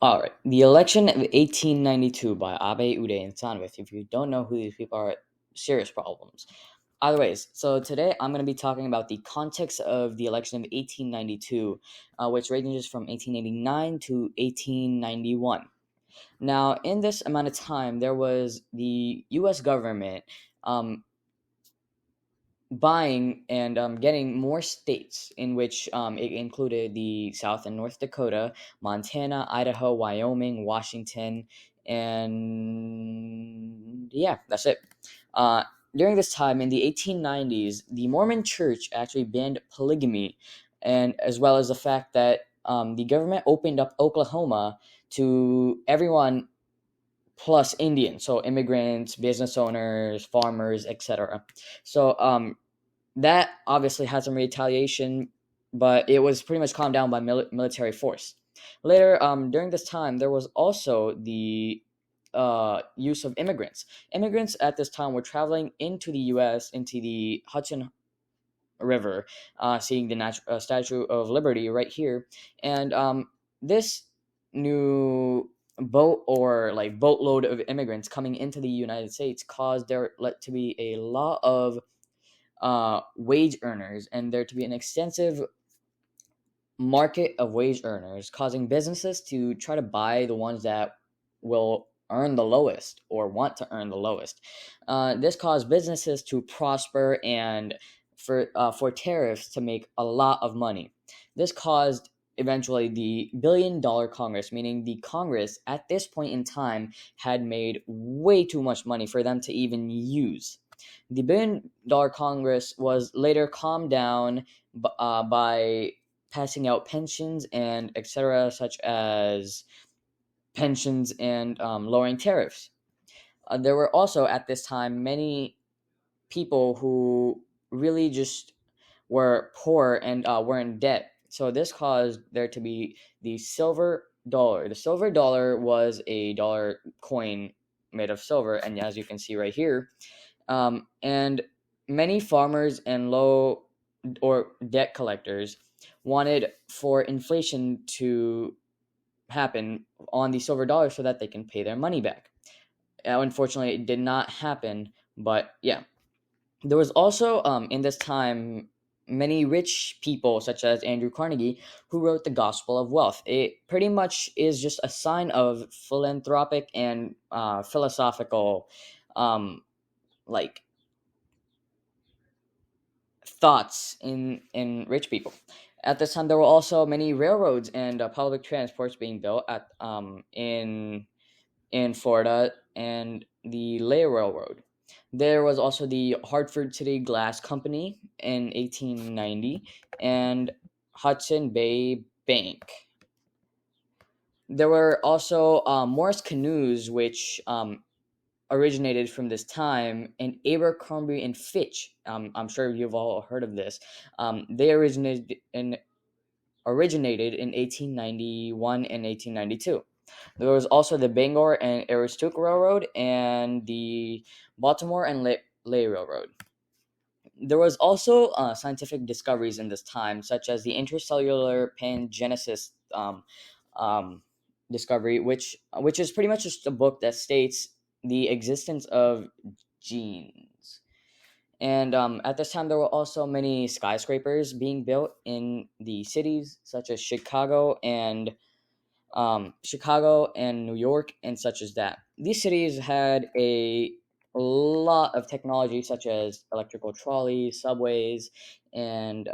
All right, the election of 1892 by Abe, Ude, and Sanwith. If you don't know who these people are, serious problems. Either ways, so today I'm going to be talking about the context of the election of 1892, which ranges from 1889 to 1891. Now, in this amount of time, there was the U.S. government um, buying and getting more states, in which it included the South and North Dakota, Montana, Idaho, Wyoming, Washington, and yeah, that's it. Uh, During this time in the 1890s, the Mormon Church actually banned polygamy, and as well as the fact that the government opened up Oklahoma to everyone plus Indians, so immigrants, business owners, farmers, etc. So that obviously had some retaliation, but it was pretty much calmed down by military force. Later, during this time, there was also the use of immigrants. Immigrants at this time were traveling into the U.S., into the Hudson River, seeing the Statue of Liberty right here, and this new boat or like boatload of immigrants coming into the United States caused there to be a lot of wage earners, and there to be an extensive market of wage earners, causing businesses to try to buy the ones that will earn the lowest or want to earn the lowest. This caused businesses to prosper and for tariffs to make a lot of money. This caused eventually the $1 billion Congress, meaning the Congress at this point in time had made way too much money for them to even use. The $1 billion Congress was later calmed down by passing out pensions and etc., such as pensions and lowering tariffs. There were also at this time many people who really just were poor and were in debt. So this caused there to be the silver dollar. The silver dollar was a dollar coin made of silver, and as you can see right here, and many farmers and low or debt collectors wanted for inflation to happen on the silver dollar so that they can pay their money back. Unfortunately, it did not happen, but yeah. There was also in this time many rich people such as Andrew Carnegie who wrote the Gospel of Wealth. It pretty much is just a sign of philanthropic and philosophical like thoughts in rich people. At this time, there were also many railroads and public transports being built at in Florida and the Lay Railroad. There was also the Hartford City Glass Company in 1890 and Hudson Bay Bank. There were also Morris canoes, which originated from this time, and Abercrombie and Fitch. I'm sure you've all heard of this. They originated in 1891 and 1892. There was also the Bangor and Aroostook Railroad and the Baltimore and Lay Railroad. There was also scientific discoveries in this time, such as the intracellular pangenesis um, discovery, which is pretty much just a book that states the existence of genes. And at this time, there were also many skyscrapers being built in the cities, such as Chicago and New York, and such as that. These cities had a lot of technology, such as electrical trolleys, subways, and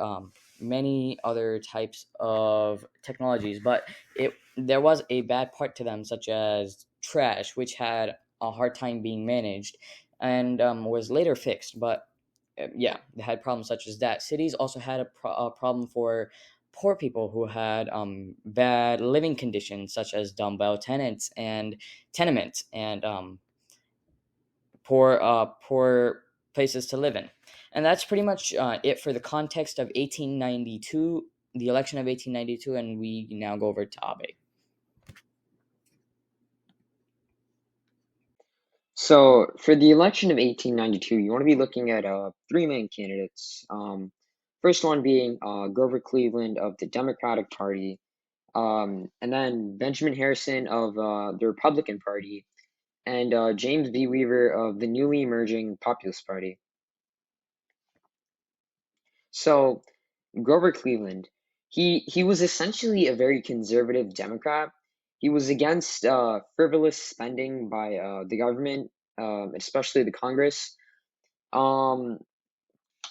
many other types of technologies. But there was a bad part to them, such as trash, which had a hard time being managed, and was later fixed. But yeah, they had problems such as that. Cities also had a problem for poor people who had bad living conditions, such as dumbbell tenements and poor places to live in. And that's pretty much it for the context of 1892, the election of 1892, and we now go over to Abe. So for the election of 1892, you want to be looking at three main candidates. First one being Grover Cleveland of the Democratic Party. And then Benjamin Harrison of the Republican Party, and James B. Weaver of the newly emerging Populist Party. So Grover Cleveland, he was essentially a very conservative Democrat. He was against frivolous spending by the government, especially the Congress. Um,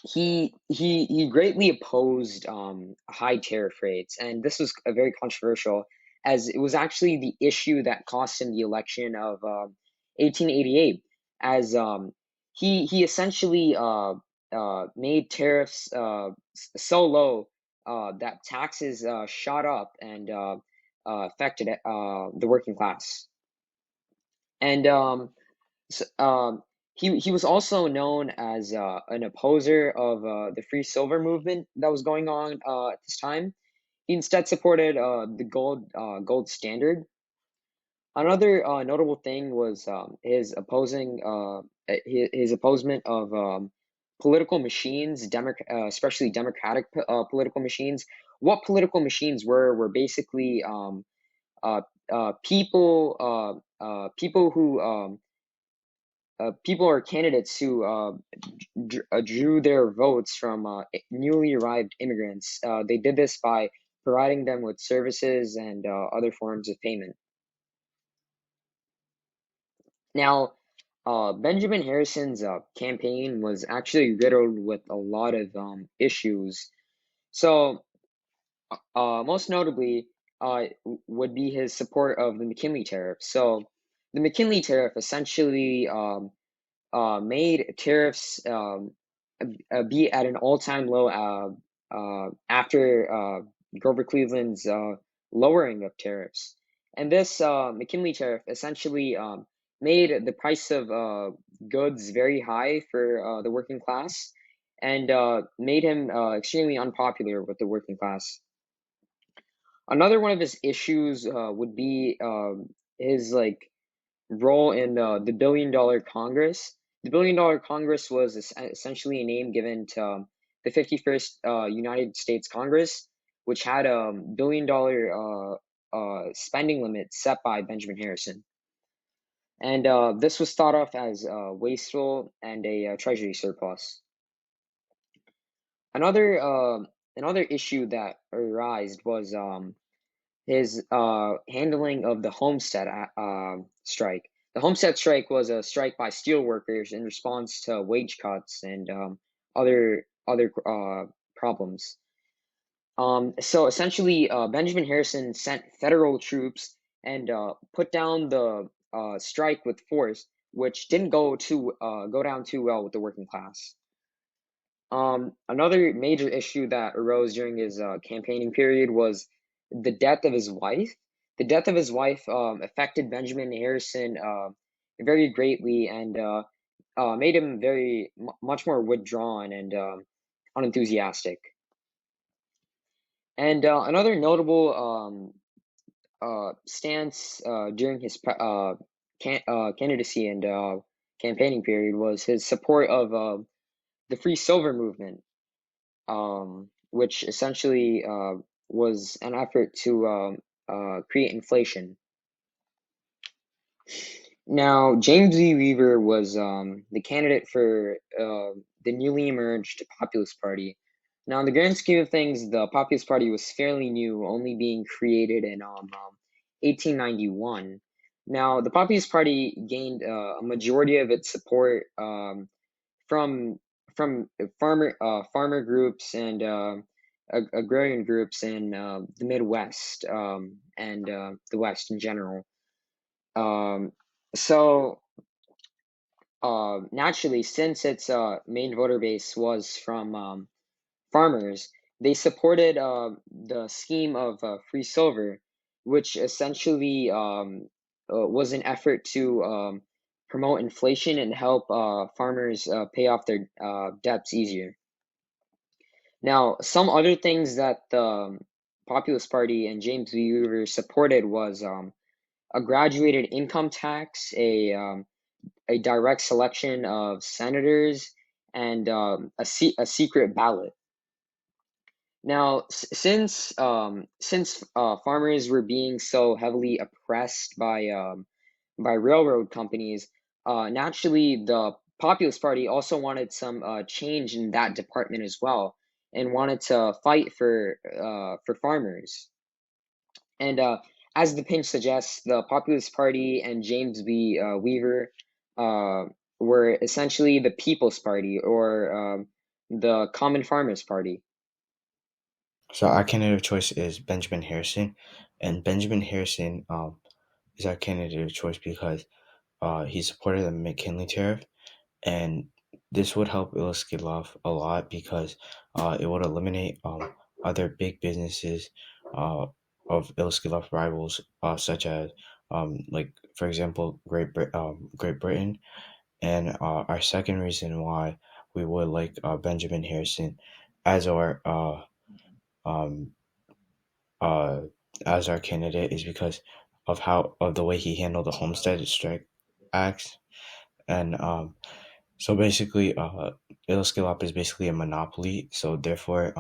he greatly opposed high tariff rates, and this was a very controversial, as it was actually the issue that cost him the election of 1888, as he essentially made tariffs so low that taxes shot up and affected the working class. And he was also known as an opposer of the free silver movement that was going on at this time. He instead supported the gold standard. Another notable thing was his opposing his opposement of political machines, especially democratic political machines. What political machines were basically uh, people who people or candidates who drew their votes from newly arrived immigrants. They did this by providing them with services and other forms of payment. Now, Benjamin Harrison's campaign was actually riddled with a lot of issues. So, most notably, would be his support of the McKinley tariff. So, the McKinley tariff essentially made tariffs be at an all-time low after Grover Cleveland's lowering of tariffs. And this McKinley tariff essentially made the price of goods very high for the working class, and made him extremely unpopular with the working class. Another one of his issues would be his role in the Billion Dollar Congress. The Billion Dollar Congress was essentially a name given to the 51st United States Congress, which had a billion-dollar spending limit set by Benjamin Harrison. And this was thought of as wasteful and a treasury surplus. Another another issue that arose was his handling of the Homestead strike. The Homestead strike was a strike by steelworkers in response to wage cuts and other problems. So essentially, Benjamin Harrison sent federal troops and put down the strike with force, which didn't go down too well with the working class. Another major issue that arose during his campaigning period was the death of his wife. The death of his wife affected Benjamin Harrison very greatly, and made him much more withdrawn and unenthusiastic. And another notable stance during his candidacy and campaigning period was his support of the free silver movement, which essentially was an effort to create inflation. Now, James E. Weaver was the candidate for the newly emerged Populist Party. Now, in the grand scheme of things, the Populist Party was fairly new, only being created in 1891. Now, the Populist Party gained a majority of its support from farmer groups and agrarian groups in the Midwest, and the West in general. Um, so naturally, since its main voter base was from farmers, they supported the scheme of free silver, which essentially was an effort to promote inflation and help farmers pay off their debts easier. Now, some other things that the Populist Party and James V. Weaver supported was a graduated income tax, a direct selection of senators, and a secret ballot. Now, since farmers were being so heavily oppressed by railroad companies, naturally the Populist Party also wanted some change in that department as well, and wanted to fight for farmers. And as the pinch suggests, the Populist Party and James B. Weaver uh, were essentially the People's Party, or the Common Farmers Party. So our candidate of choice is Benjamin Harrison, and Benjamin Harrison is our candidate of choice because he supported the McKinley tariff, and this would help Iloskilov a lot because it would eliminate other big businesses uh, of Iloskilov rivals, such as like for example Great Britain. And our second reason why we would like Benjamin Harrison as our um, uh, as our candidate is because of how of the way he handled the Homestead Strike Acts. And so basically, Iloskilop is basically a monopoly. So therefore,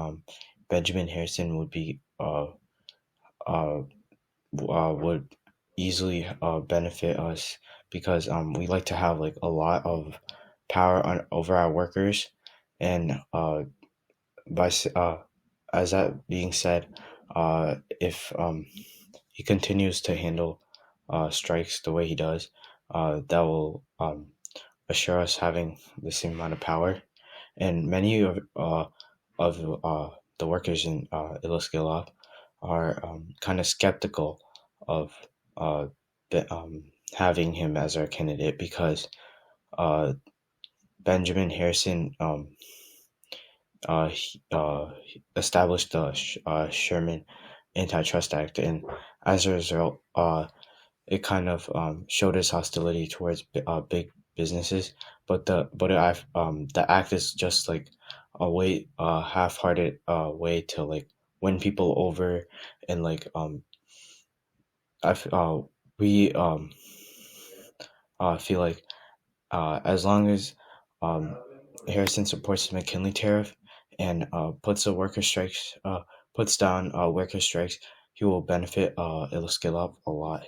Benjamin Harrison would be uh, would easily benefit us because we like to have like a lot of power over our workers, and by as that being said, if he continues to handle strikes the way he does, that will assure us having the same amount of power. And many of the workers in Iloskilov are kind of skeptical of uh, having him as our candidate because uh, Benjamin Harrison established the Sherman Antitrust Act, and as a result, it kind of showed its hostility towards big businesses. But the act is just like a way, half-hearted way to like win people over, and like I f- we feel like as long as um, Harrison supports the McKinley tariff and puts down worker strikes, he will benefit Iloskilov a lot.